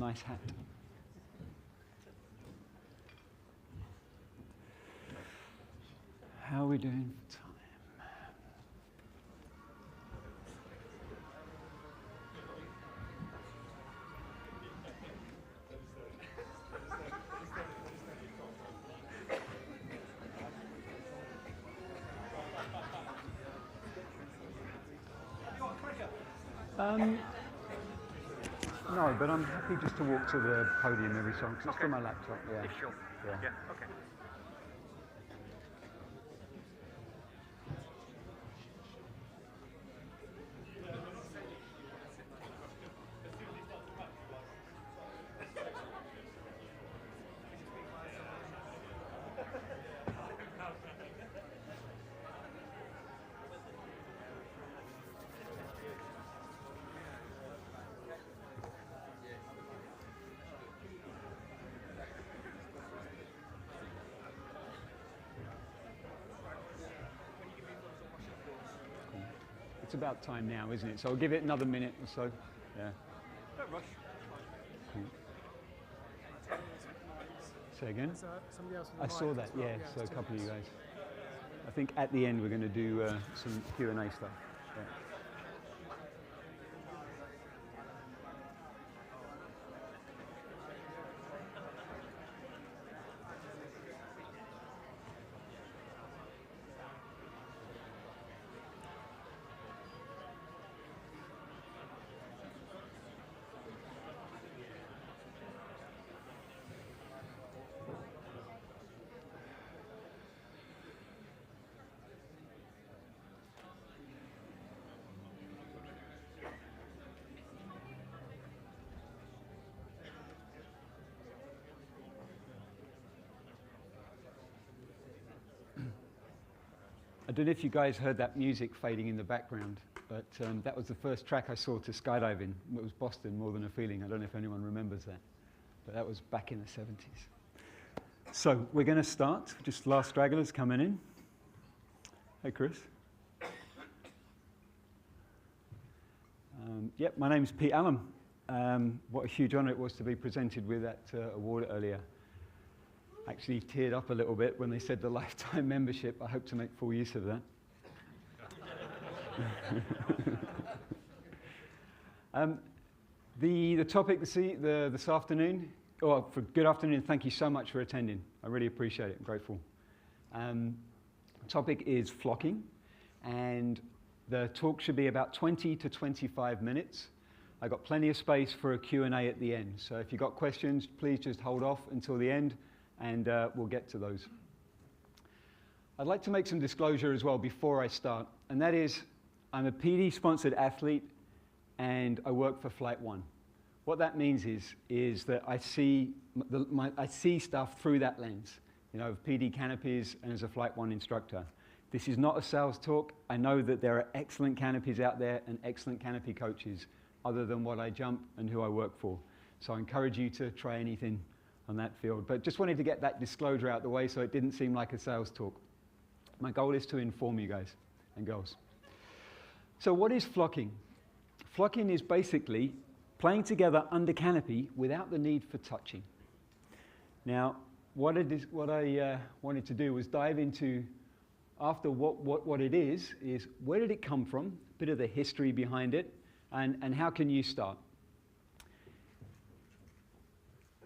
nice hat. How are we doing for time? No, but I'm happy just to walk to the podium every song, because it's from my laptop. Yeah. Sure. Yeah. Okay. It's about time now, isn't it? So I'll give it another minute or so. Yeah. Don't rush. Cool. Say again? Somebody else I saw that, yeah, so a couple of you guys. I think at the end we're going to do some Q&A stuff. Yeah. I don't know if you guys heard that music fading in the background, but that was the first track I saw to Skydiving. It was Boston, More Than a Feeling. I don't know if anyone remembers that, but that was back in the 70s. So we're going to start. Just last stragglers coming in. Hey, Chris. Yep, my name's Pete Allum. What a huge honour it was to be presented with that award earlier. Actually teared up a little bit when they said the lifetime membership. I hope to make full use of that. The topic this afternoon, for good afternoon, thank you so much for attending. I really appreciate it, I'm grateful. The topic is flocking, and the talk should be about 20 to 25 minutes. I've got plenty of space for a Q&A at the end, so if you've got questions, please just hold off until the end, and we'll get to those. I'd like to make some disclosure as well before I start, and that is I'm a PD-sponsored athlete, and I work for Flight One. What that means is that I see stuff through that lens, of PD canopies and as a Flight One instructor. This is not a sales talk. I know that there are excellent canopies out there and excellent canopy coaches other than what I jump and who I work for. So I encourage you to try anything on that field. But just wanted to get that disclosure out the way so it didn't seem like a sales talk. My goal is to inform you guys and girls. So what is flocking? Flocking is basically playing together under canopy without the need for touching. Now, what I wanted to do was dive into, after what it is where did it come from, a bit of the history behind it, and how can you start?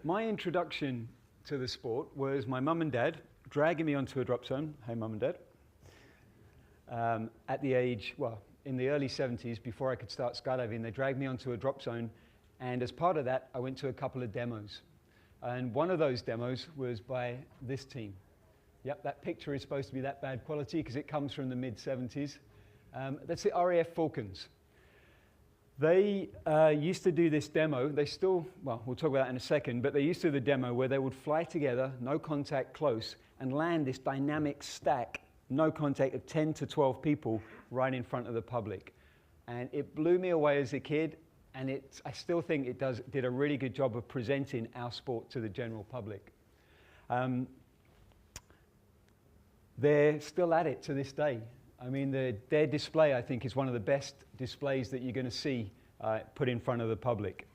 My introduction to the sport was my mum and dad dragging me onto a drop zone. Hey, mum and dad. At the age, in the early 70s, before I could start skydiving, they dragged me onto a drop zone, and as part of that, I went to a couple of demos. And one of those demos was by this team. Yep, that picture is supposed to be that bad quality because it comes from the mid-70s. That's the RAF Falcons. They used to do this demo. They still, we'll talk about that in a second, but they used to do the demo where they would fly together, no contact, close, and land this dynamic stack, no contact, of 10 to 12 people right in front of the public. And it blew me away as a kid, and I still think it did a really good job of presenting our sport to the general public. They're still at it to this day. I mean, their display, I think, is one of the best displays that you're going to see put in front of the public.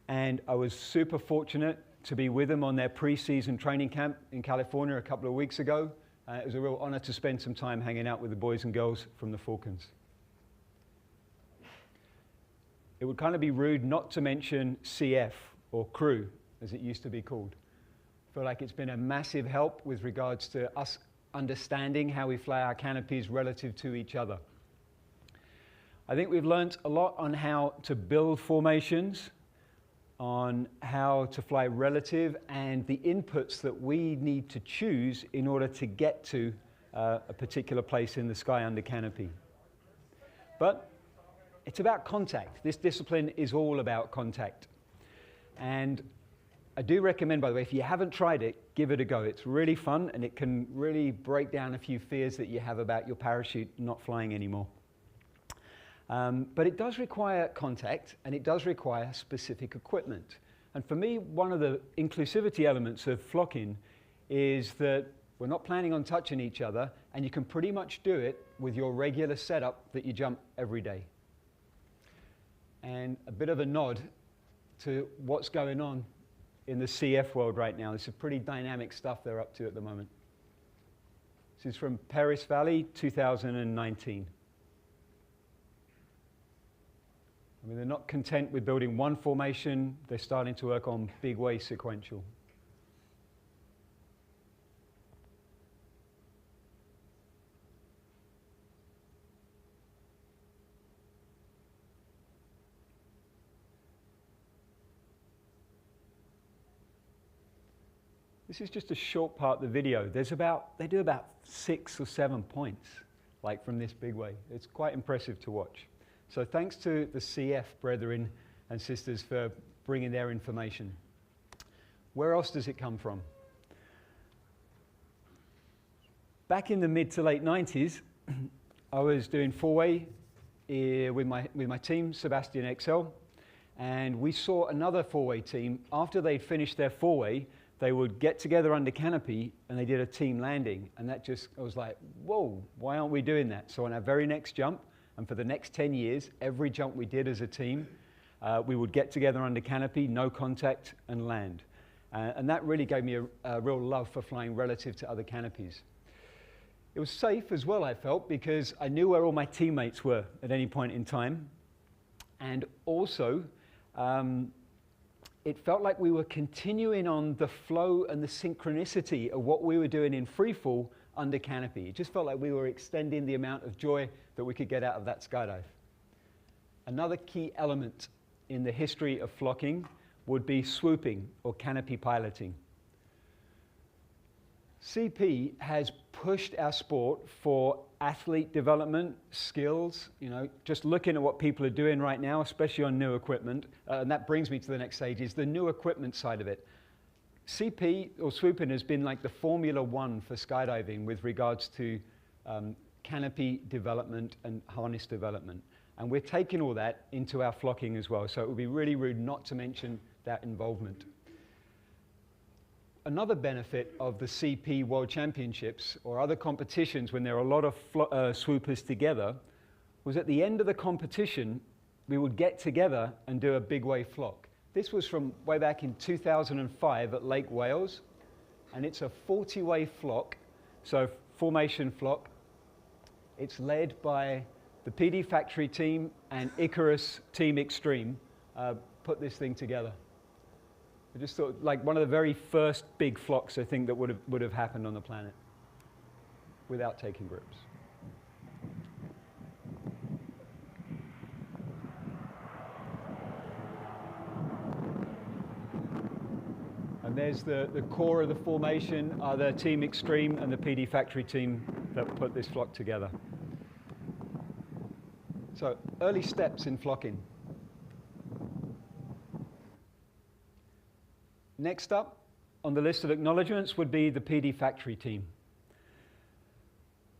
And I was super fortunate to be with them on their pre-season training camp in California a couple of weeks ago. It was a real honor to spend some time hanging out with the boys and girls from the Falcons. It would kind of be rude not to mention CF, or crew, as it used to be called. I feel like it's been a massive help with regards to us understanding how we fly our canopies relative to each other. I think we've learned a lot on how to build formations, on how to fly relative, and the inputs that we need to choose in order to get to a particular place in the sky under canopy. But it's about contact. This discipline is all about contact. And I do recommend, by the way, if you haven't tried it, give it a go. It's really fun, and it can really break down a few fears that you have about your parachute not flying anymore. But it does require contact, and it does require specific equipment. And for me, one of the inclusivity elements of flocking is that we're not planning on touching each other, and you can pretty much do it with your regular setup that you jump every day. And a bit of a nod to what's going on in the CF world right now. This is pretty dynamic stuff they're up to at the moment. This is from Paris Valley, 2019. I mean, they're not content with building one formation. They're starting to work on big wave sequential. This is just a short part of the video. They do about 6 or 7 points, like from this big wave. It's quite impressive to watch. So thanks to the CF brethren and sisters for bringing their information. Where else does it come from? Back in the mid to late 90s, I was doing four-way with my team, Sebastian Excel, and we saw another four-way team. After they'd finished their four-way, they would get together under canopy and they did a team landing. And that just, I was like, whoa, why aren't we doing that? So on our very next jump, and for the next 10 years, every jump we did as a team, we would get together under canopy, no contact, and land. And that really gave me a real love for flying relative to other canopies. It was safe as well, I felt, because I knew where all my teammates were at any point in time. And also, it felt like we were continuing on the flow and the synchronicity of what we were doing in freefall under canopy. It just felt like we were extending the amount of joy that we could get out of that skydive. Another key element in the history of flocking would be swooping, or canopy piloting. CP has pushed our sport for athlete development, skills, just looking at what people are doing right now, especially on new equipment, and that brings me to the next stage, is the new equipment side of it. CP, or swooping, has been like the Formula One for skydiving with regards to canopy development and harness development. And we're taking all that into our flocking as well, so it would be really rude not to mention that involvement. Another benefit of the CP World Championships or other competitions when there are a lot of swoopers together was at the end of the competition, we would get together and do a big wave flock. This was from way back in 2005 at Lake Wales, and it's a 40-wave flock, so formation flock. It's led by the PD Factory team and Icarus Team Extreme put this thing together. I just thought, like, one of the very first big flocks, I think, that would have happened on the planet without taking grips. And there's the core of the formation are the Team Extreme and the PD Factory team that put this flock together. So, early steps in flocking. Next up on the list of acknowledgements would be the PD Factory team.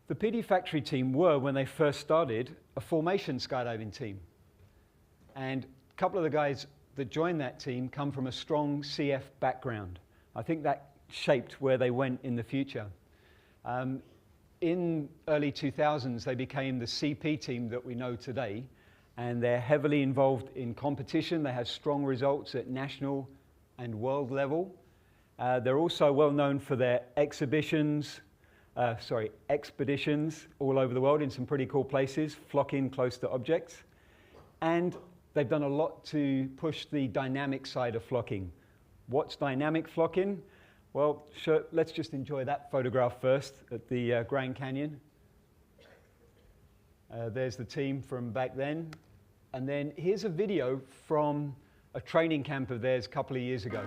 The PD Factory team were, when they first started, a formation skydiving team. And a couple of the guys that joined that team come from a strong CF background. I think that shaped where they went in the future. In early 2000s, they became the CP team that we know today. and they're heavily involved in competition. They have strong results at national and world level. They're also well known for their expeditions all over the world in some pretty cool places, flocking close to objects. And they've done a lot to push the dynamic side of flocking. What's dynamic flocking? Well, sure, let's just enjoy that photograph first at the Grand Canyon. There's the team from back then. And then here's a video from a training camp of theirs a couple of years ago.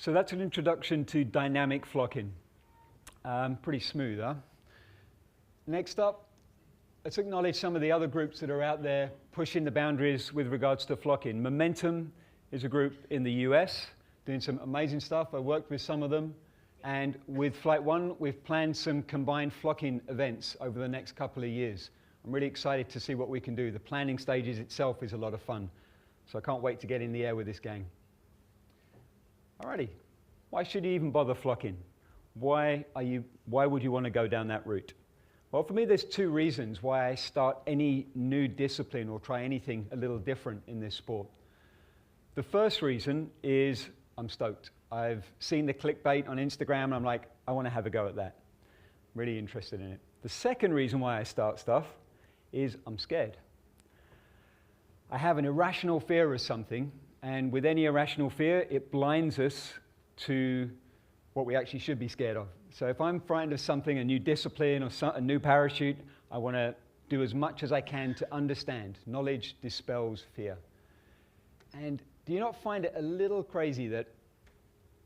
So that's an introduction to dynamic flocking. Pretty smooth, huh? Next up, let's acknowledge some of the other groups that are out there pushing the boundaries with regards to flocking. Momentum is a group in the US doing some amazing stuff. I worked with some of them. And with Flight One, we've planned some combined flocking events over the next couple of years. I'm really excited to see what we can do. The planning stages itself is a lot of fun. So I can't wait to get in the air with this gang. Alrighty, why should you even bother flocking? Why would you want to go down that route? Well, for me, there's two reasons why I start any new discipline or try anything a little different in this sport. The first reason is I'm stoked. I've seen the clickbait on Instagram, and I'm like, I want to have a go at that. I'm really interested in it. The second reason why I start stuff is I'm scared. I have an irrational fear of something, and with any irrational fear, it blinds us to what we actually should be scared of. So if I'm frightened of something, a new discipline or a new parachute, I want to do as much as I can to understand. Knowledge dispels fear. And do you not find it a little crazy that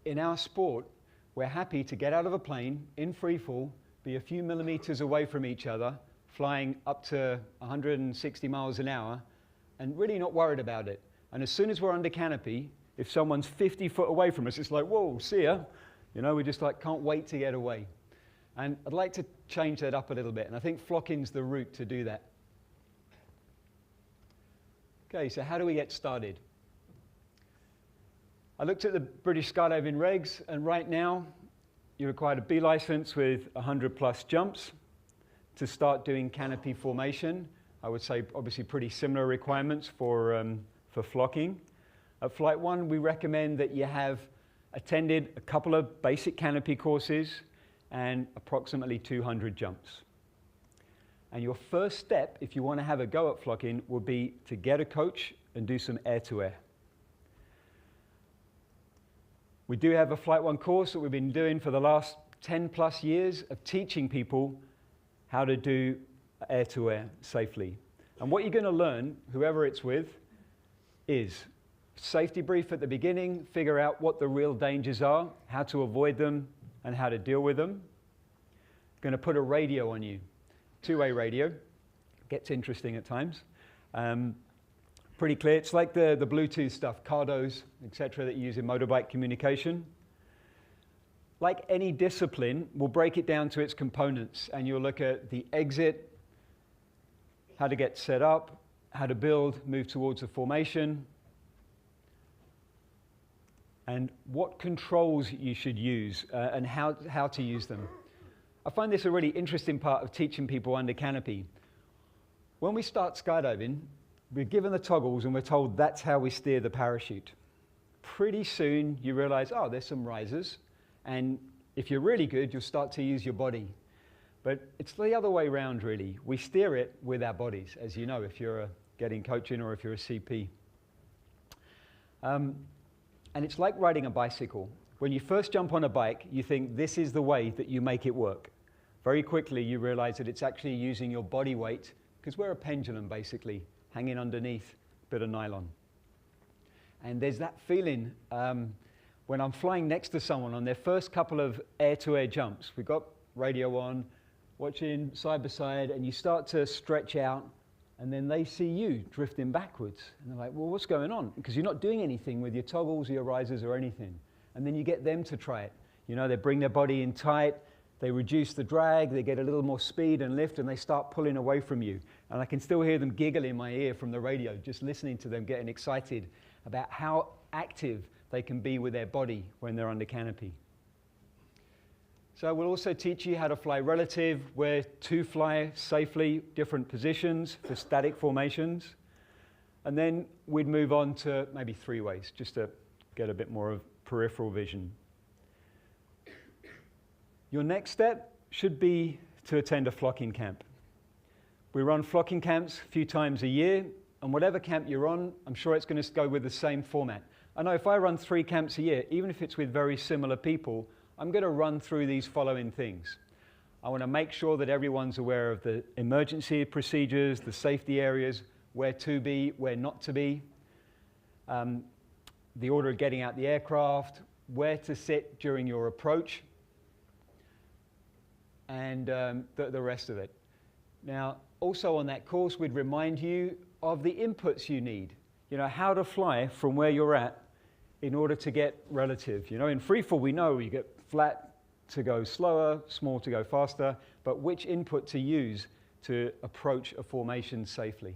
in our sport, we're happy to get out of a plane in free fall, be a few millimeters away from each other, flying up to 160 miles an hour, and really not worried about it? And as soon as we're under canopy, if someone's 50 foot away from us, it's like, whoa, see ya. You know, we just like can't wait to get away. And I'd like to change that up a little bit. And I think flocking's the route to do that. Okay, so how do we get started? I looked at the British skydiving regs, and right now, you're required a B license with 100 plus jumps to start doing canopy formation. I would say obviously pretty similar requirements for flocking. At Flight One, we recommend that you have attended a couple of basic canopy courses and approximately 200 jumps. And your first step, if you want to have a go at flocking, would be to get a coach and do some air-to-air. We do have a Flight One course that we've been doing for the last 10 plus years of teaching people how to do air-to-air safely. And what you're going to learn, whoever it's with, is safety brief at the beginning, figure out what the real dangers are, how to avoid them, and how to deal with them. Going to put a radio on you, two-way radio. Gets interesting at times. Pretty clear. It's like the Bluetooth stuff, Cardos, etc., that you use in motorbike communication. Like any discipline, we'll break it down to its components, and you'll look at the exit, how to get set up, how to build, move towards the formation, and what controls you should use and how to use them. I find this a really interesting part of teaching people under canopy. When we start skydiving, we're given the toggles and we're told that's how we steer the parachute. Pretty soon you realize, oh, there's some risers, and if you're really good, you'll start to use your body. But it's the other way around, really. We steer it with our bodies, as you know, if you're getting coaching or if you're a CP. And it's like riding a bicycle. When you first jump on a bike, you think this is the way that you make it work. Very quickly, you realize that it's actually using your body weight, because we're a pendulum, basically, hanging underneath a bit of nylon. And there's that feeling when I'm flying next to someone on their first couple of air-to-air jumps. We've got radio on, watching side by side, and you start to stretch out, and then they see you drifting backwards. And they're like, well, what's going on? Because you're not doing anything with your toggles, your risers, or anything. And then you get them to try it. You know, they bring their body in tight, they reduce the drag, they get a little more speed and lift, and they start pulling away from you. And I can still hear them giggle in my ear from the radio, just listening to them getting excited about how active they can be with their body when they're under canopy. So we'll also teach you how to fly relative, where to fly safely, different positions for static formations. And then we'd move on to maybe 3 ways, just to get a bit more of peripheral vision. Your next step should be to attend a flocking camp. We run flocking camps a few times a year, and whatever camp you're on, I'm sure it's going to go with the same format. I know if I run 3 camps a year, even if it's with very similar people, I'm going to run through these following things. I want to make sure that everyone's aware of the emergency procedures, the safety areas, where to be, where not to be, the order of getting out the aircraft, where to sit during your approach, and the rest of it. Now, also on that course, we'd remind you of the inputs you need. You know, how to fly from where you're at in order to get relative. You know, in freefall, we know you get flat to go slower, small to go faster, but which input to use to approach a formation safely.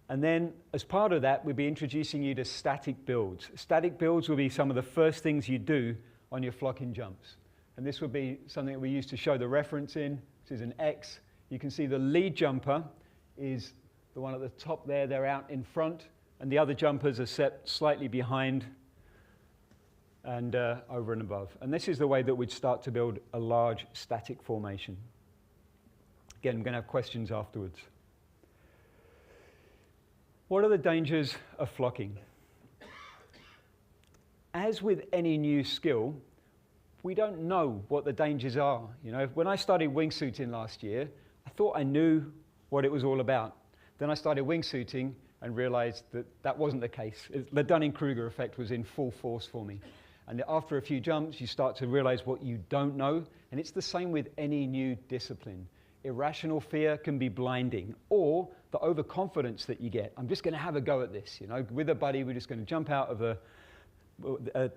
And then, as part of that, we'll be introducing you to static builds. Static builds will be some of the first things you do on your flocking jumps. And this will be something that we use to show the reference in. This is an X. You can see the lead jumper is the one at the top there. They're out in front, and the other jumpers are set slightly behind and over and above. And this is the way that we'd start to build a large static formation. Again, I'm going to have questions afterwards. What are the dangers of flocking? As with any new skill, we don't know what the dangers are. You know, when I started wingsuiting last year, I thought I knew what it was all about. Then I started wingsuiting and realized that that wasn't the case. The Dunning-Kruger effect was in full force for me. And after a few jumps, you start to realize what you don't know. And it's the same with any new discipline. Irrational fear can be blinding, or the overconfidence that you get. I'm just going to have a go at this. You know, with a buddy, we're just going to jump out of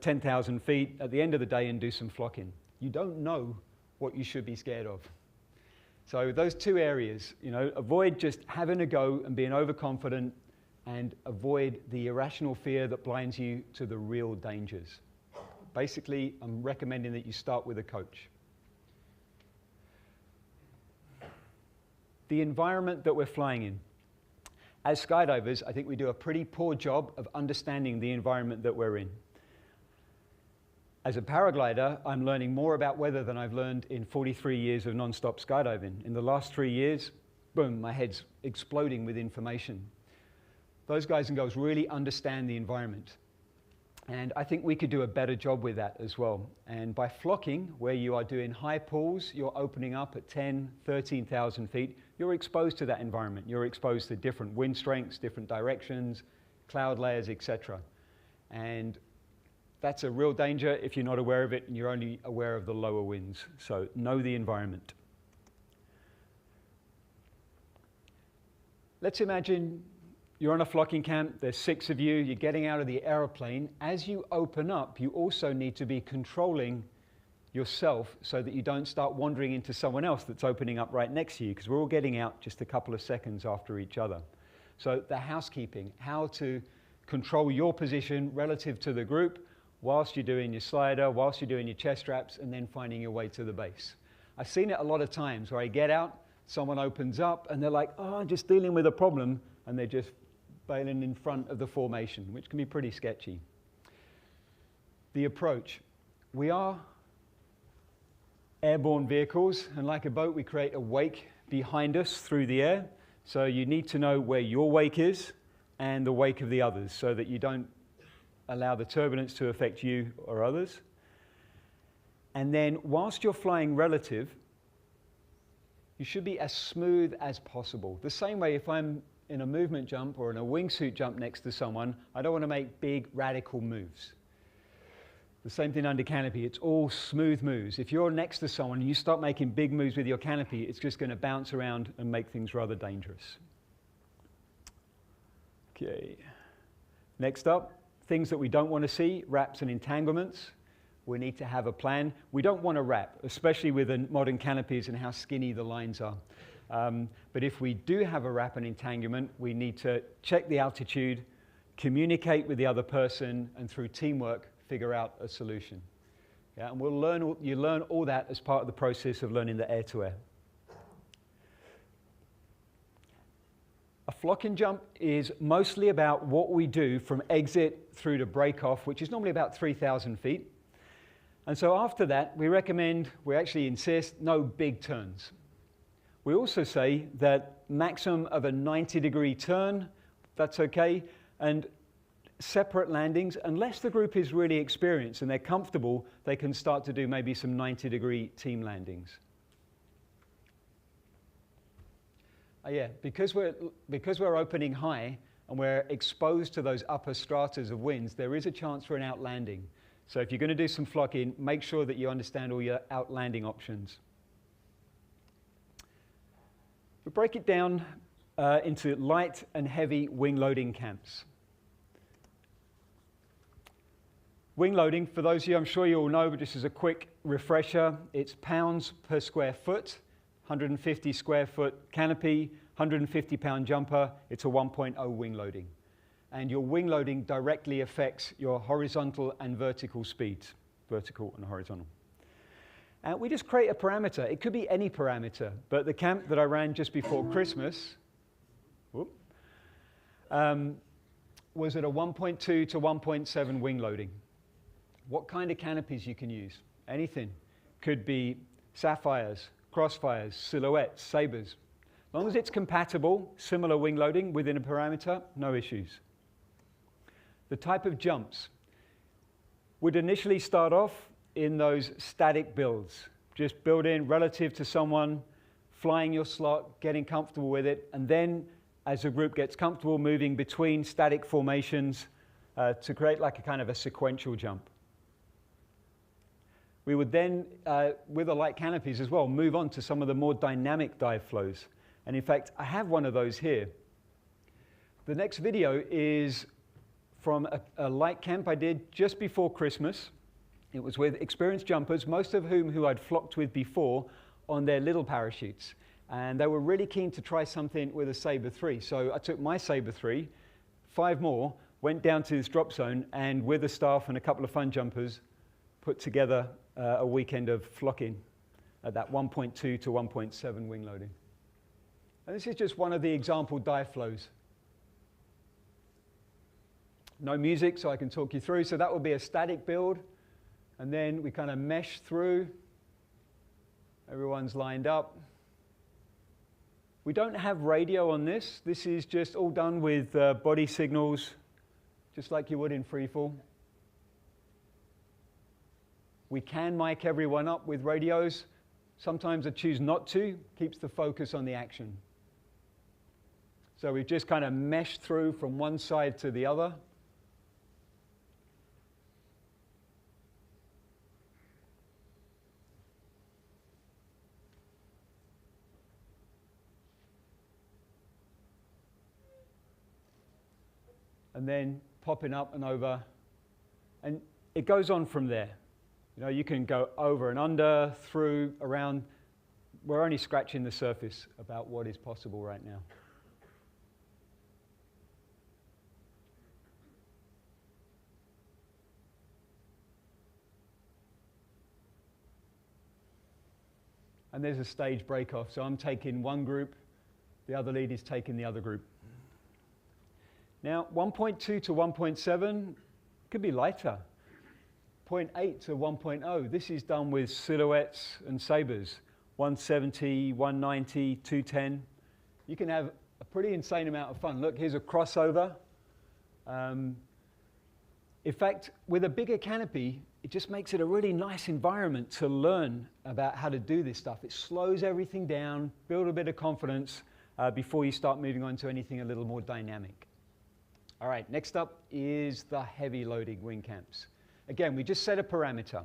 10,000 feet at the end of the day and do some flocking. You don't know what you should be scared of. So those 2 areas, you know, avoid just having a go and being overconfident, and avoid the irrational fear that blinds you to the real dangers. Basically, I'm recommending that you start with a coach. The environment that we're flying in. As skydivers, I think we do a pretty poor job of understanding the environment that we're in. As a paraglider, I'm learning more about weather than I've learned in 43 years of non-stop skydiving. In the last 3 years, boom, my head's exploding with information. Those guys and girls really understand the environment. And I think we could do a better job with that as well. And by flocking, where you are doing high pulls, you're opening up at 10, 13,000 feet, you're exposed to that environment. You're exposed to different wind strengths, different directions, cloud layers, etc. And that's a real danger if you're not aware of it and you're only aware of the lower winds. So know the environment. Let's imagine you're on a flocking camp, there's 6 of you, you're getting out of the aeroplane. As you open up, you also need to be controlling yourself so that you don't start wandering into someone else that's opening up right next to you, because we're all getting out just a couple of seconds after each other. So the housekeeping, how to control your position relative to the group whilst you're doing your slider, whilst you're doing your chest straps, and then finding your way to the base. I've seen it a lot of times where I get out, someone opens up, and they're like, oh, I'm just dealing with a problem, and they're just bailing in front of the formation, which can be pretty sketchy. The approach. We are airborne vehicles, and like a boat, we create a wake behind us through the air. So you need to know where your wake is and the wake of the others, so that you don't allow the turbulence to affect you or others. And then whilst you're flying relative, you should be as smooth as possible. The same way if I'm in a movement jump or in a wingsuit jump next to someone, I don't want to make big radical moves. The same thing under canopy, it's all smooth moves. If you're next to someone and you start making big moves with your canopy, it's just going to bounce around and make things rather dangerous. Okay. Next up, things that we don't want to see, wraps and entanglements. We need to have a plan. We don't want to wrap, especially with the modern canopies and how skinny the lines are. But if we do have a wrap and entanglement, we need to check the altitude, communicate with the other person, and through teamwork, figure out a solution. Yeah, and you learn all that as part of the process of learning the air-to-air. A flocking jump is mostly about what we do from exit through to break off, which is normally about 3,000 feet. And so after that, we actually insist, no big turns. We also say that maximum of a 90-degree turn, that's okay, and separate landings, unless the group is really experienced and they're comfortable, they can start to do maybe some 90-degree team landings. Because we're opening high and we're exposed to those upper stratas of winds, there is a chance for an outlanding. So if you're going to do some flocking, make sure that you understand all your outlanding options. We break it down into light and heavy wing loading camps. Wing loading, for those of you, I'm sure you all know, but just as a quick refresher, it's pounds per square foot, 150 square foot canopy, 150-pound jumper, it's a 1.0 wing loading. And your wing loading directly affects your horizontal and vertical speeds, vertical and horizontal. And we just create a parameter. It could be any parameter, but the camp that I ran just before Christmas was at a 1.2 to 1.7 wing loading. What kind of canopies you can use? Anything. Could be sapphires, crossfires, silhouettes, sabres. As long as it's compatible, similar wing loading within a parameter, no issues. The type of jumps would initially start off in those static builds. Just build in relative to someone, flying your slot, getting comfortable with it, and then as the group gets comfortable, moving between static formations to create like a kind of a sequential jump. We would then, with the light canopies as well, move on to some of the more dynamic dive flows. And in fact, I have one of those here. The next video is from a light camp I did just before Christmas. It was with experienced jumpers, most of whom I'd flocked with before on their little parachutes. And they were really keen to try something with a Sabre 3. So I took my Sabre 3, 5 more, went down to this drop zone, and with the staff and a couple of fun jumpers, put together a weekend of flocking at that 1.2 to 1.7 wing loading. And this is just one of the example dive flows. No music, so I can talk you through. So that would be a static build. And then we kind of mesh through. Everyone's lined up. We don't have radio on this. This is just all done with body signals, just like you would in freefall. We can mic everyone up with radios. Sometimes I choose not to. Keeps the focus on the action. So we've just kind of meshed through from one side to the other. And then popping up and over. And it goes on from there. You know, you can go over and under, through, around. We're only scratching the surface about what is possible right now. And there's a stage break off. So I'm taking one group, the other lead is taking the other group. Now, 1.2 to 1.7 could be lighter. 0.8 to 1.0, this is done with silhouettes and sabres. 170, 190, 210. You can have a pretty insane amount of fun. Look, here's a crossover. In fact, with a bigger canopy, it just makes it a really nice environment to learn about how to do this stuff. It slows everything down, build a bit of confidence before you start moving on to anything a little more dynamic. All right, next up is the heavy loading wing camps. Again, we just set a parameter.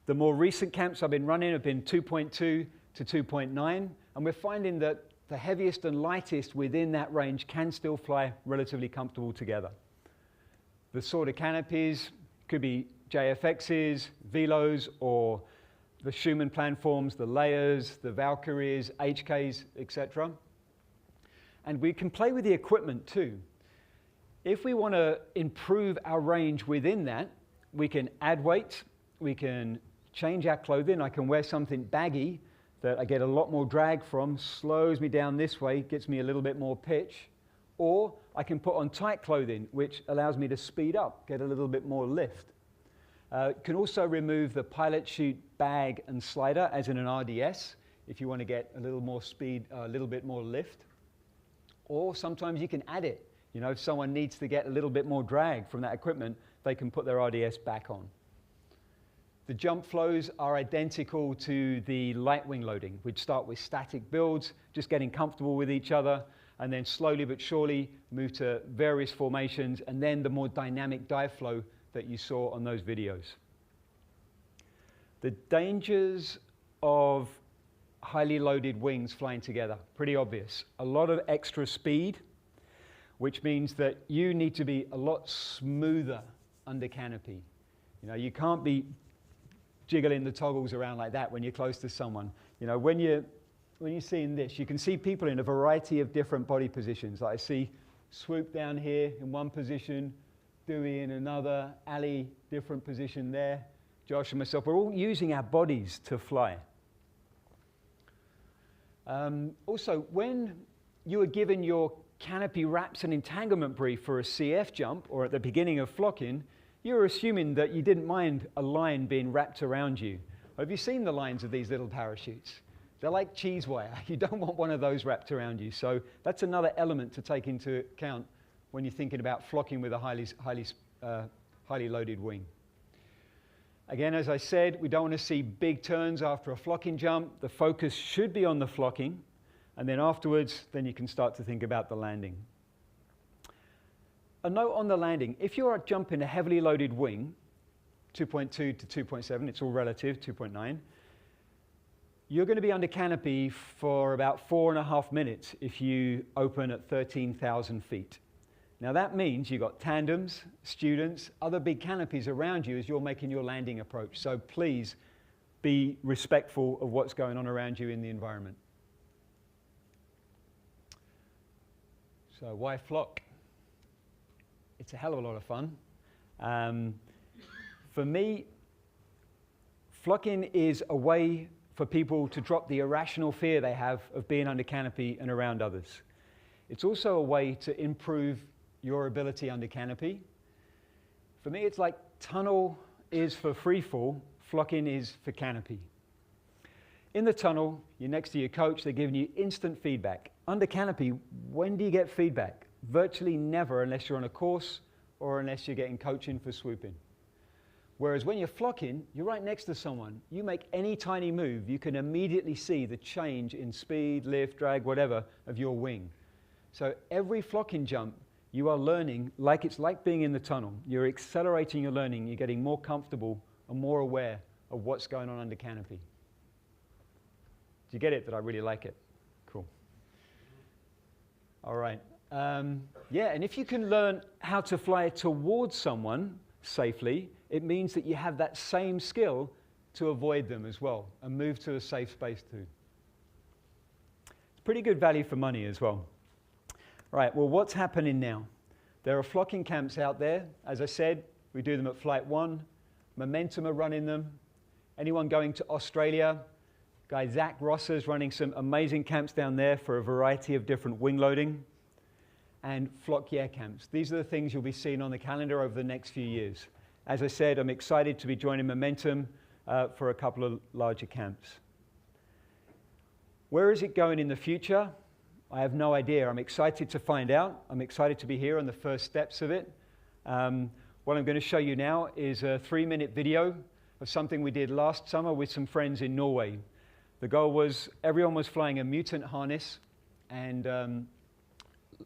The more recent camps I've been running have been 2.2 to 2.9, and we're finding that the heaviest and lightest within that range can still fly relatively comfortable together. The sort of canopies could be JFXs, Velos, or the Schumann planforms, the Layers, the Valkyries, HKs, etc. And we can play with the equipment too. If we want to improve our range within that, we can add weight, we can change our clothing. I can wear something baggy that I get a lot more drag from, slows me down this way, gets me a little bit more pitch. Or I can put on tight clothing, which allows me to speed up, get a little bit more lift. Can also remove the pilot chute bag and slider, as in an RDS, if you want to get a little more speed, a little bit more lift. Or sometimes you can add it. You know, if someone needs to get a little bit more drag from that equipment, they can put their RDS back on. The jump flows are identical to the light wing loading. We'd start with static builds, just getting comfortable with each other, and then slowly but surely move to various formations, and then the more dynamic dive flow that you saw on those videos. The dangers of highly loaded wings flying together, pretty obvious. A lot of extra speed, which means that you need to be a lot smoother under canopy. You know, you can't be jiggling the toggles around like that when you're close to someone. You know, when you're seeing this, you can see people in a variety of different body positions. Like I see Swoop down here in one position, Dewey in another, Ali, different position there, Josh and myself. We're all using our bodies to fly. Also, when you are given your canopy wraps and entanglement brief for a CF jump, or at the beginning of flocking, you're assuming that you didn't mind a line being wrapped around you. Have you seen the lines of these little parachutes? They're like cheese wire. You don't want one of those wrapped around you. So that's another element to take into account when you're thinking about flocking with a highly loaded wing. Again, as I said, we don't want to see big turns after a flocking jump. The focus should be on the flocking, and then afterwards, then you can start to think about the landing. A note on the landing: if you're jumping a heavily loaded wing, 2.2 to 2.7, it's all relative, 2.9, you're going to be under canopy for about 4.5 minutes if you open at 13,000 feet. Now that means you've got tandems, students, other big canopies around you as you're making your landing approach. So please be respectful of what's going on around you in the environment. So why flock? It's a hell of a lot of fun. For me, flocking is a way for people to drop the irrational fear they have of being under canopy and around others. It's also a way to improve your ability under canopy. For me, it's like tunnel is for free fall, flocking is for canopy. In the tunnel, you're next to your coach, they're giving you instant feedback. Under canopy, when do you get feedback? Virtually never, unless you're on a course or unless you're getting coaching for swooping. Whereas when you're flocking, you're right next to someone. You make any tiny move, you can immediately see the change in speed, lift, drag, whatever, of your wing. So every flocking jump, you are learning like it's like being in the tunnel. You're accelerating your learning, you're getting more comfortable and more aware of what's going on under canopy. Do you get it that I really like it? Cool. All right. Yeah, and if you can learn how to fly towards someone safely, it means that you have that same skill to avoid them as well and move to a safe space too. It's pretty good value for money as well. Right, well, what's happening now? There are flocking camps out there. As I said, we do them at Flight 1. Momentum are running them. Anyone going to Australia? Guy Zach Rosser's running some amazing camps down there for a variety of different wing loading. And Flock Yeah camps. These are the things you'll be seeing on the calendar over the next few years. As I said, I'm excited to be joining Momentum for a couple of larger camps. Where is it going in the future? I have no idea. I'm excited to find out. I'm excited to be here on the first steps of it. What what I'm going to show you now is a 3-minute video of something we did last summer with some friends in Norway. The goal was everyone was flying a mutant harness and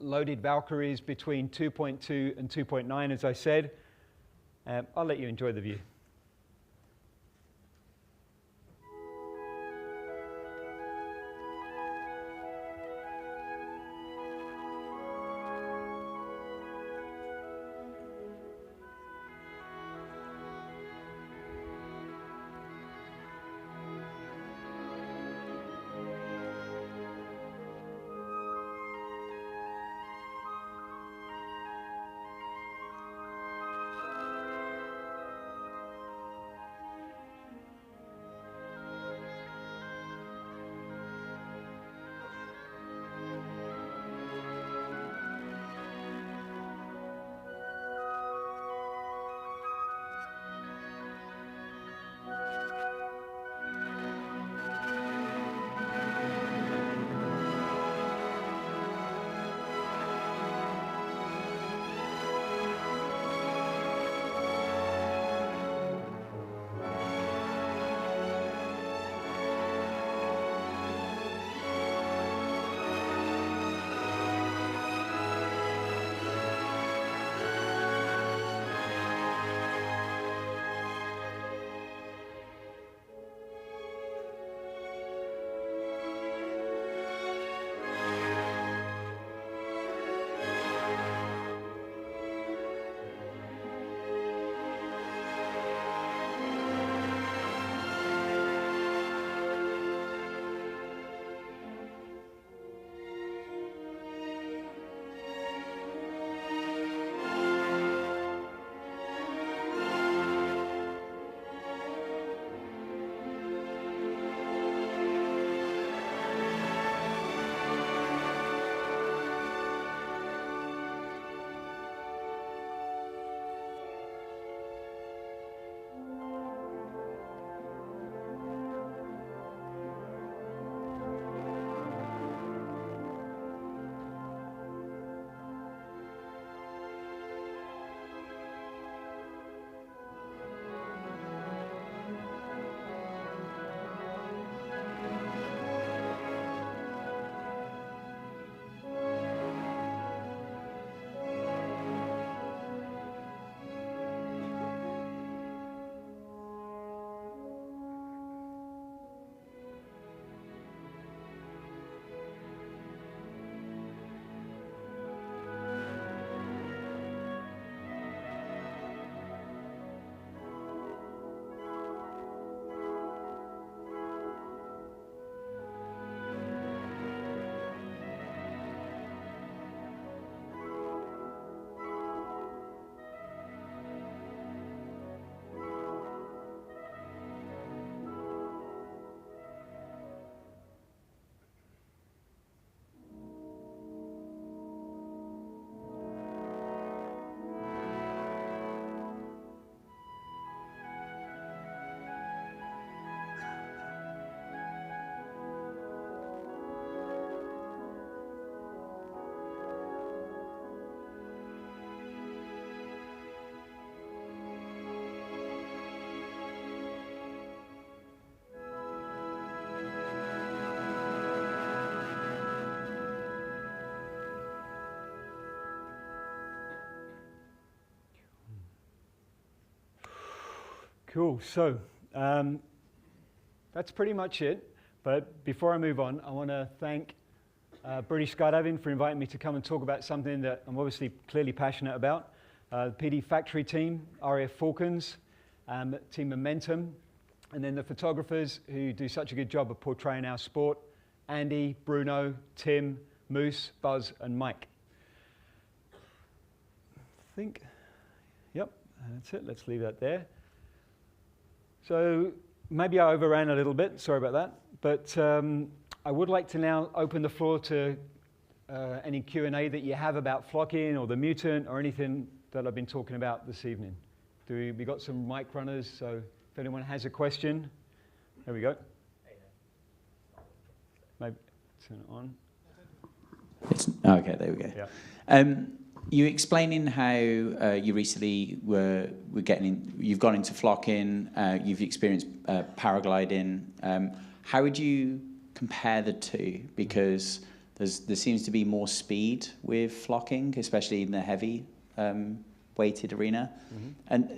loaded Valkyries between 2.2 and 2.9, as I said. I'll let you enjoy the view. Cool, so that's pretty much it. But before I move on, I want to thank British Skydiving for inviting me to come and talk about something that I'm obviously clearly passionate about. The PD Factory team, RAF Falcons, Team Momentum, and then the photographers who do such a good job of portraying our sport, Andy, Bruno, Tim, Moose, Buzz, and Mike. I think, yep, that's it. Let's leave that there. So maybe I overran a little bit, sorry about that, but I would like to now open the floor to any Q&A that you have about flocking or the mutant or anything that I've been talking about this evening. We got some mic runners, so if anyone has a question, there we go. Maybe turn it on. Okay, there we go. Yeah. You explaining how you recently you've gone into flocking, you've experienced paragliding. How would you compare the two? Because there seems to be more speed with flocking, especially in the heavy weighted arena,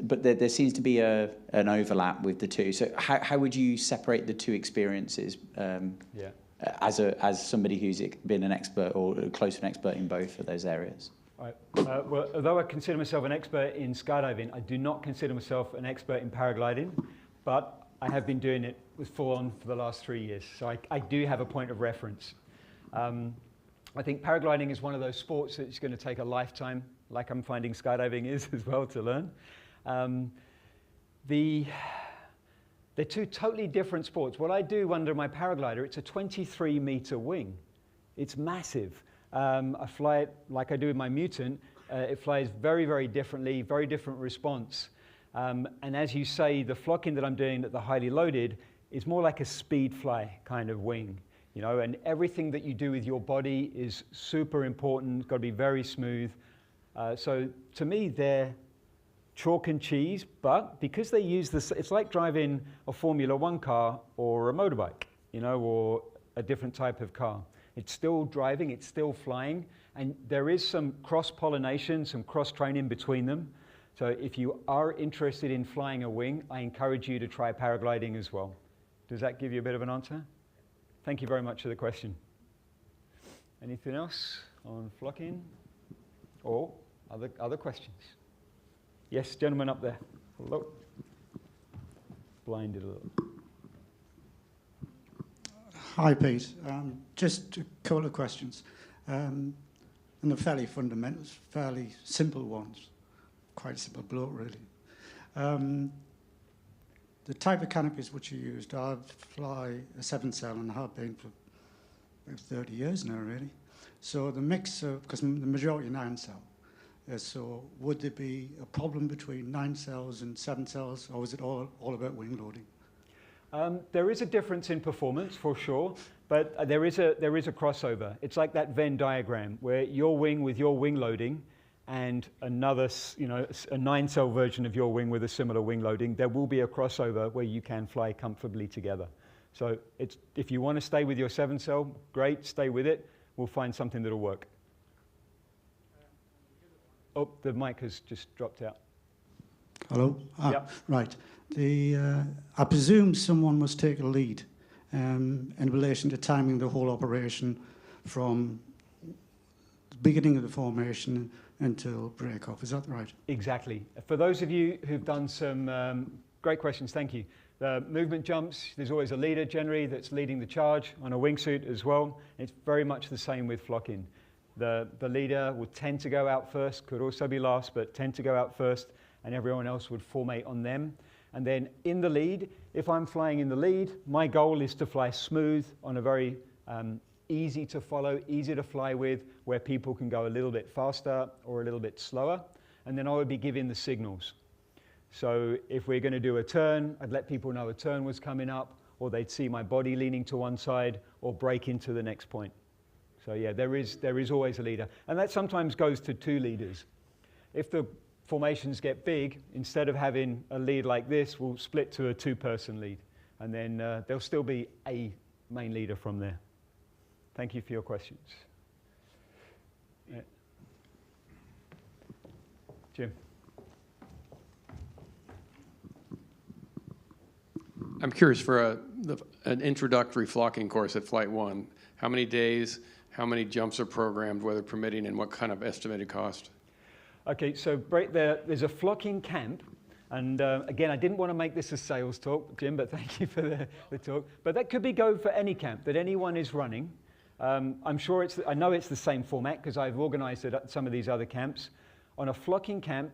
but there seems to be an overlap with the two. So how would you separate the two experiences? As somebody who's been an expert or close to an expert in both of those areas. Right. Well, although I consider myself an expert in skydiving, I do not consider myself an expert in paragliding, but I have been doing it with full-on for the last 3 years, so I do have a point of reference. I think paragliding is one of those sports that's going to take a lifetime, like I'm finding skydiving is as well, to learn. They're two totally different sports. What I do under my paraglider, it's a 23-meter wing. It's massive. I fly it like I do with my Mutant. It flies very, very differently, very different response. And as you say, the flocking that I'm doing at the highly loaded is more like a speed fly kind of wing, you know, and everything that you do with your body is super important. It's got to be very smooth. So to me, they're chalk and cheese, but because they use this, it's like driving a Formula One car or a motorbike, you know, or a different type of car. It's still driving, it's still flying, and there is some cross-pollination, some cross-training between them. So if you are interested in flying a wing, I encourage you to try paragliding as well. Does that give you a bit of an answer? Thank you very much for the question. Anything else on flocking or other questions? Yes, gentleman up there. Hello. Blinded a little. Hi, Pete. Just a couple of questions. And they're fairly fundamental, fairly simple ones. Quite simple bloke, really. The type of canopies which you used, I fly a 7-cell and have been for about 30 years now, really. So the mix of, because the majority 9-cell, so would there be a problem between 9 cells and 7 cells, or is it all about wing loading? There is a difference in performance for sure, but there is a crossover. It's like that Venn diagram where your wing with your wing loading and another, you know, a 9-cell version of your wing with a similar wing loading, there will be a crossover where you can fly comfortably together. So if you want to stay with your 7-cell, great, stay with it. We'll find something that'll work. Oh, the mic has just dropped out. Hello? Yep. Right. I presume someone must take a lead in relation to timing the whole operation from the beginning of the formation until break-off. Is that right? Exactly. For those of you who've done some great questions, thank you. The movement jumps, there's always a leader generally that's leading the charge on a wingsuit as well. It's very much the same with flocking. The leader would tend to go out first, could also be last, but tend to go out first, and everyone else would formate on them. And then in the lead, if I'm flying in the lead, my goal is to fly smooth on a very easy to follow, easy to fly with, where people can go a little bit faster or a little bit slower. And then I would be giving the signals. So if we're going to do a turn, I'd let people know a turn was coming up, or they'd see my body leaning to one side, or break into the next point. So yeah, there is always a leader. And that sometimes goes to 2 leaders. If the formations get big, instead of having a lead like this, we'll split to a 2-person lead. And then there'll still be a main leader from there. Thank you for your questions. Yeah. Jim. I'm curious, for an introductory flocking course at Flight 1, how many days, how many jumps are programmed, weather permitting, and what kind of estimated cost? Okay, so there's a flocking camp, and again, I didn't want to make this a sales talk, Jim, but thank you for the talk. But that could be go for any camp that anyone is running. I'm sure I know it's the same format because I've organized it at some of these other camps. On a flocking camp,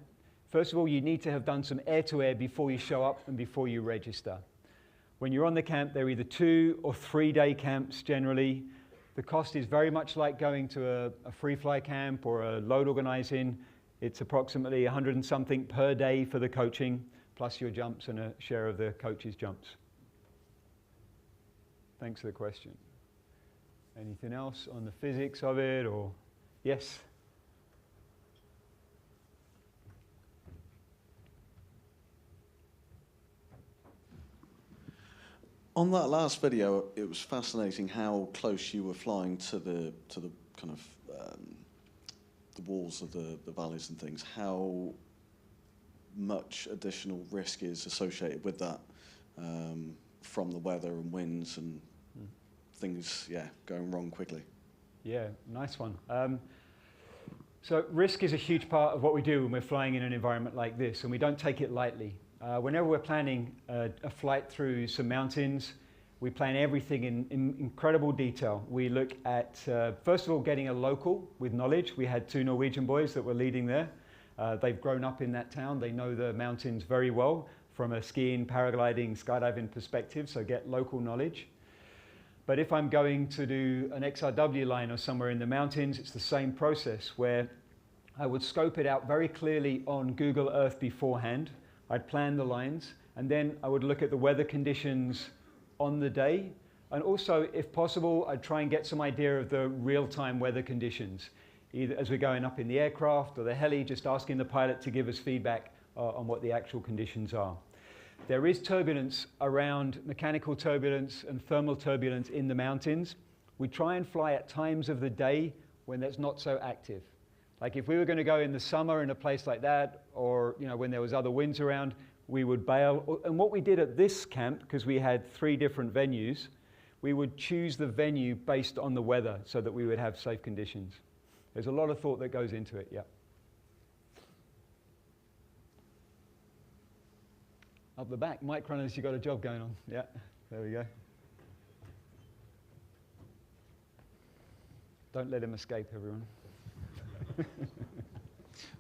first of all, you need to have done some air-to-air before you show up and before you register. When you're on the camp, they're either 2 or 3-day camps generally. The cost is very much like going to a free fly camp or a load organizing. It's approximately 100 and something per day for the coaching, plus your jumps and a share of the coach's jumps. Thanks for the question. Anything else on the physics of it, or yes? On that last video, it was fascinating how close you were flying to the kind of the walls of the valleys and things. How much additional risk is associated with that from the weather and winds and things, going wrong quickly? Yeah, nice one. So risk is a huge part of what we do when we're flying in an environment like this, and we don't take it lightly. Whenever we're planning a flight through some mountains, we plan everything in incredible detail. We look at, first of all, getting a local with knowledge. We had 2 Norwegian boys that were leading there. They've grown up in that town. They know the mountains very well from a skiing, paragliding, skydiving perspective, so get local knowledge. But if I'm going to do an XRW line or somewhere in the mountains, it's the same process where I would scope it out very clearly on Google Earth beforehand. I'd plan the lines, and then I would look at the weather conditions on the day. And also, if possible, I'd try and get some idea of the real-time weather conditions, either as we're going up in the aircraft or the heli, just asking the pilot to give us feedback on what the actual conditions are. There is turbulence around, mechanical turbulence and thermal turbulence in the mountains. We try and fly at times of the day when that's not so active. Like if we were going to go in the summer in a place like that, or when there was other winds around, we would bail. And what we did at this camp, because we had 3 different venues, we would choose the venue based on the weather so that we would have safe conditions. There's a lot of thought that goes into it, yeah. Up the back, Mike Runners, you've got a job going on. Yeah, there we go. Don't let him escape, everyone.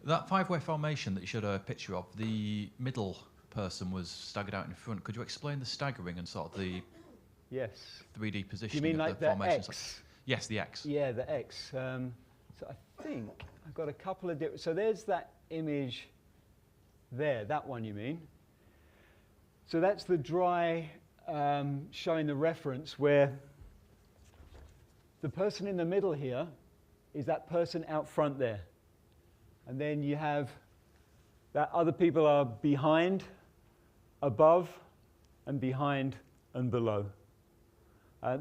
That 5-way formation that you showed a picture of, the middle person was staggered out in front. Could you explain the staggering and sort of the 3D positioning you mean of like the formation? X? Yes, the X. Yeah, the X. So I think I've got a couple of different... So there's that image there, that one you mean. So that's the dry showing the reference where the person in the middle here is that person out front there. And then you have that other people are behind, above, and behind and below.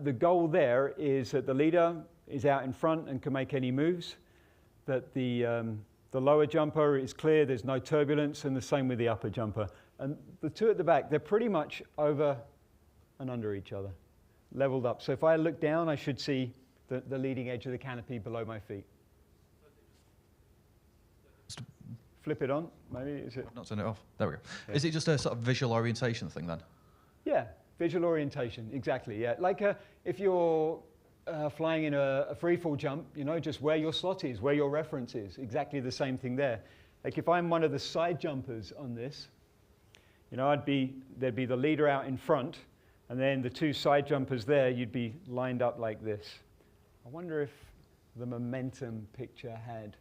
The goal there is that the leader is out in front and can make any moves, that the lower jumper is clear, there's no turbulence, and the same with the upper jumper. And the 2 at the back, they're pretty much over and under each other, leveled up. So if I look down, I should see the leading edge of the canopy below my feet. Flip it on, maybe, is it? Not turn it off. There we go. Yeah. Is it just a sort of visual orientation thing then? Yeah, visual orientation, exactly, yeah. Like if you're flying in a free-fall jump, just where your slot is, where your reference is, exactly the same thing there. Like if I'm one of the side jumpers on this, there'd be the leader out in front, and then the 2 side jumpers there, you'd be lined up like this. I wonder if the momentum picture had...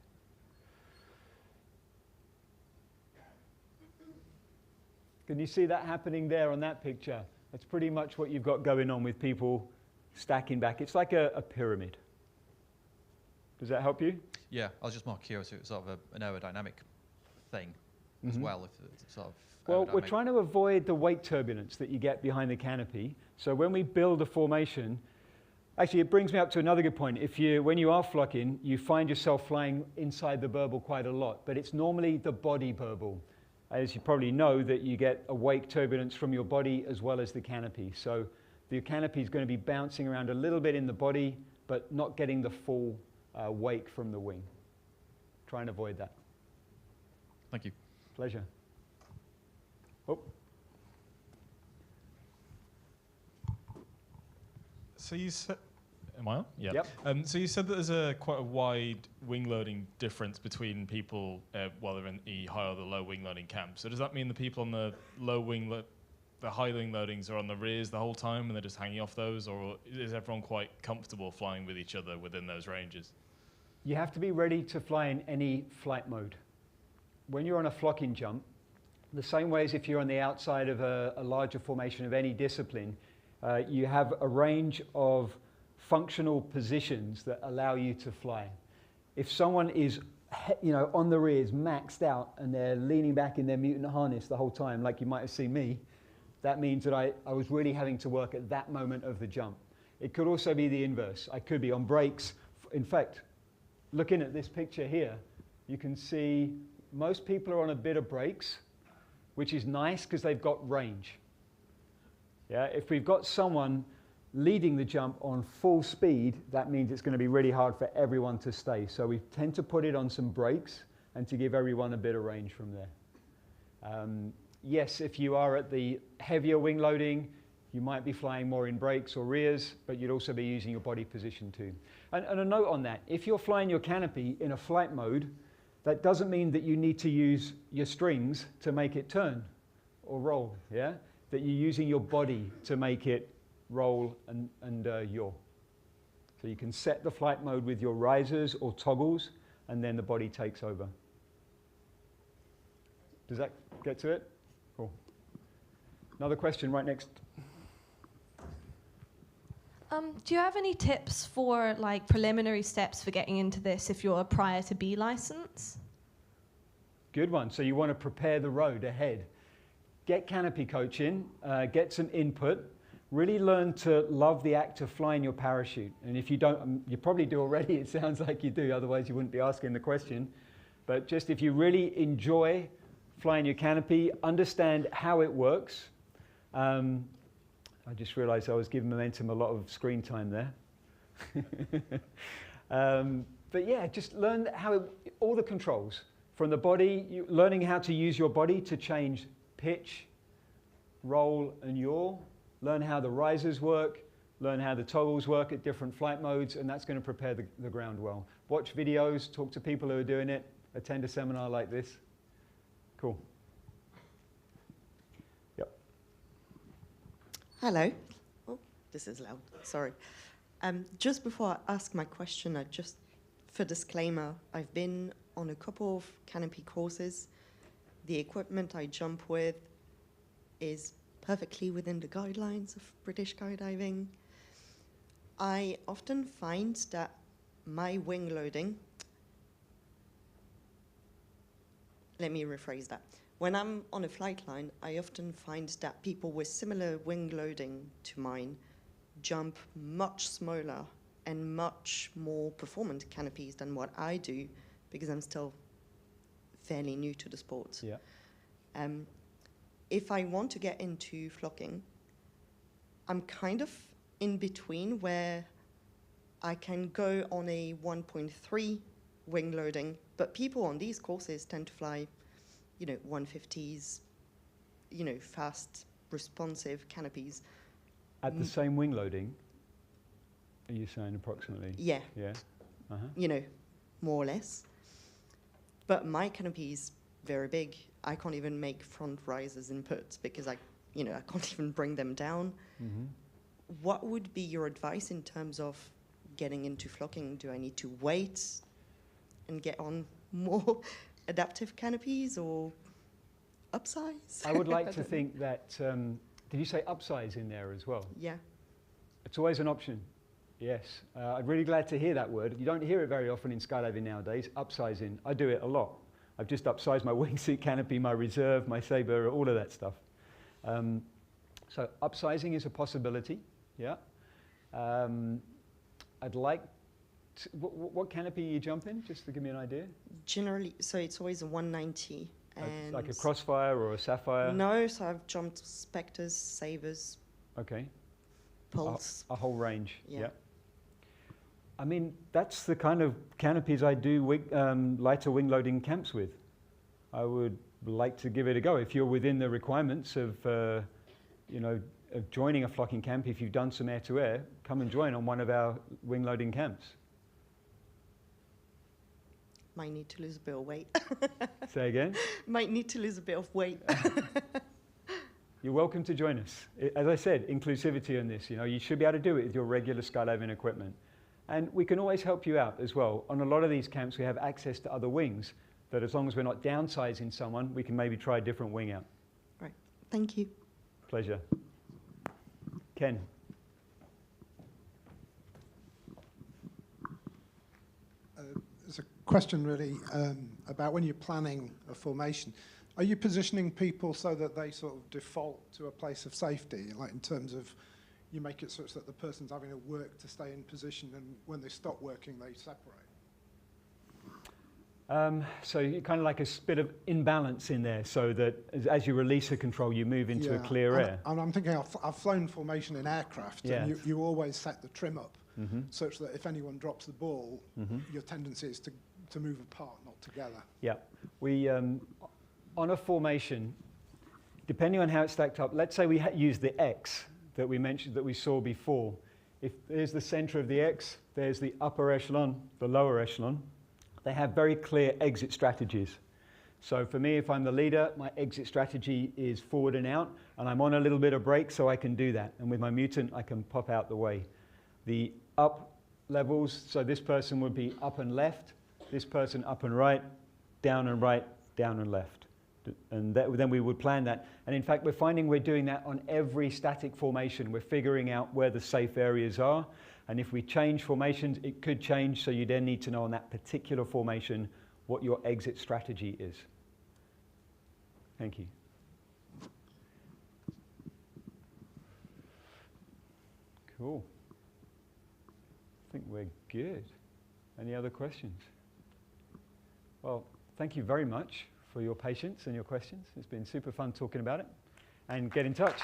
Can you see that happening there on that picture? That's pretty much what you've got going on with people stacking back. It's like a pyramid. Does that help you? Yeah, I was just more curious if it's sort of an aerodynamic thing as well. If it's sort of well, we're trying to avoid the wake turbulence that you get behind the canopy. So when we build a formation, actually it brings me up to another good point. When you are flocking, you find yourself flying inside the burble quite a lot, but it's normally the body burble. As you probably know, that you get a wake turbulence from your body as well as the canopy. So the canopy is going to be bouncing around a little bit in the body, but not getting the full wake from the wing. Try and avoid that. Thank you. Pleasure. Oh. So you said... Am I on? Yeah. Yep. So you said that there's quite a wide wing loading difference between people while they're in the high or the low wing loading camp. So does that mean the people on the low wing, the high wing loadings are on the rears the whole time and they're just hanging off those, or is everyone quite comfortable flying with each other within those ranges? You have to be ready to fly in any flight mode. When you're on a flocking jump, the same way as if you're on the outside of a larger formation of any discipline, you have a range of functional positions that allow you to fly. If someone is, on the rears, maxed out, and they're leaning back in their mutant harness the whole time, like you might have seen me, that means that I was really having to work at that moment of the jump. It could also be the inverse. I could be on brakes. In fact, looking at this picture here, you can see most people are on a bit of brakes, which is nice because they've got range. Yeah, if we've got someone leading the jump on full speed, that means it's going to be really hard for everyone to stay. So we tend to put it on some brakes and to give everyone a bit of range from there. Yes, if you are at the heavier wing loading, you might be flying more in brakes or rears, but you'd also be using your body position too. And a note on that, if you're flying your canopy in a flight mode, that doesn't mean that you need to use your strings to make it turn or roll, yeah? That you're using your body to make it roll and yaw. So you can set the flight mode with your risers or toggles, and then the body takes over. Does that get to it? Cool. Another question right next. Do you have any tips for like preliminary steps for getting into this if you're a prior to B license? Good one. So you want to prepare the road ahead. Get canopy coaching, get some input, really learn to love the act of flying your parachute. And if you don't, you probably do already, it sounds like you do, otherwise you wouldn't be asking the question. But just if you really enjoy flying your canopy, understand how it works. I just realized I was giving Momentum a lot of screen time there. But yeah, just learn how all the controls. From the body, learning how to use your body to change pitch, roll, and yaw. Learn how the risers work, learn how the toggles work at different flight modes, and that's going to prepare the ground well. Watch videos, talk to people who are doing it, attend a seminar like this. Cool. Yep. Hello. Oh, this is loud. Sorry. Just before I ask my question, for disclaimer, I've been on a couple of canopy courses. The equipment I jump with is perfectly within the guidelines of British skydiving. I often find that my wing loading, let me rephrase that. When I'm on a flight line, I often find that people with similar wing loading to mine jump much smaller and much more performant canopies than what I do, because I'm still fairly new to the sport. Yeah. If I want to get into flocking, I'm kind of in between where I can go on a 1.3 wing loading, but people on these courses tend to fly, 150s, fast, responsive canopies. At the same wing loading, are you saying approximately? Yeah. Yeah. Uh-huh. More or less. But my canopy is very big. I can't even make front risers inputs because I can't even bring them down. Mm-hmm. What would be your advice in terms of getting into flocking? Do I need to wait and get on more adaptive canopies or upsize? I would like to think that, did you say upsize in there as well? Yeah. It's always an option, yes. I'm really glad to hear that word. You don't hear it very often in skydiving nowadays, upsizing. I do it a lot. I've just upsized my wingsuit canopy, my reserve, my saber, all of that stuff. So upsizing is a possibility, yeah. I'd like to, what canopy are you jumping, just to give me an idea? Generally, so it's always a 190. And like a Crossfire or a Sapphire? No, so I've jumped Spectres, Sabres. Okay. Pulse. A whole range, yeah. I mean, that's the kind of canopies I do lighter wing loading camps with. I would like to give it a go. If you're within the requirements of, of joining a flocking camp, if you've done some air-to-air, come and join on one of our wing loading camps. Might need to lose a bit of weight. Say again? Might need to lose a bit of weight. You're welcome to join us. As I said, inclusivity on this. You should be able to do it with your regular skydiving equipment. And we can always help you out as well. On a lot of these camps, we have access to other wings that as long as we're not downsizing someone, we can maybe try a different wing out. Right. Thank you. Pleasure. Ken. There's a question really about when you're planning a formation. Are you positioning people so that they sort of default to a place of safety, like in terms of you make it such that the person's having to work to stay in position, and when they stop working, they separate? So you kind of like a bit of imbalance in there, so that as you release a control, you move into a clear air. And I'm thinking, I've flown formation in aircraft, and you always set the trim up such that if anyone drops the ball, your tendency is to move apart, not together. Yeah, we on a formation, depending on how it's stacked up, let's say we use the X that we mentioned, that we saw before. If there's the center of the X, there's the upper echelon, the lower echelon. They have very clear exit strategies. So for me, if I'm the leader, my exit strategy is forward and out, and I'm on a little bit of brake, so I can do that. And with my mutant, I can pop out the way. The up levels, so this person would be up and left, this person up and right, down and right, down and left. And then we would plan that. And in fact, we're finding we're doing that on every static formation. We're figuring out where the safe areas are. And if we change formations, it could change, so you then need to know on that particular formation what your exit strategy is. Thank you. Cool. I think we're good. Any other questions? Well, thank you very much for your patience and your questions. It's been super fun talking about it. And get in touch.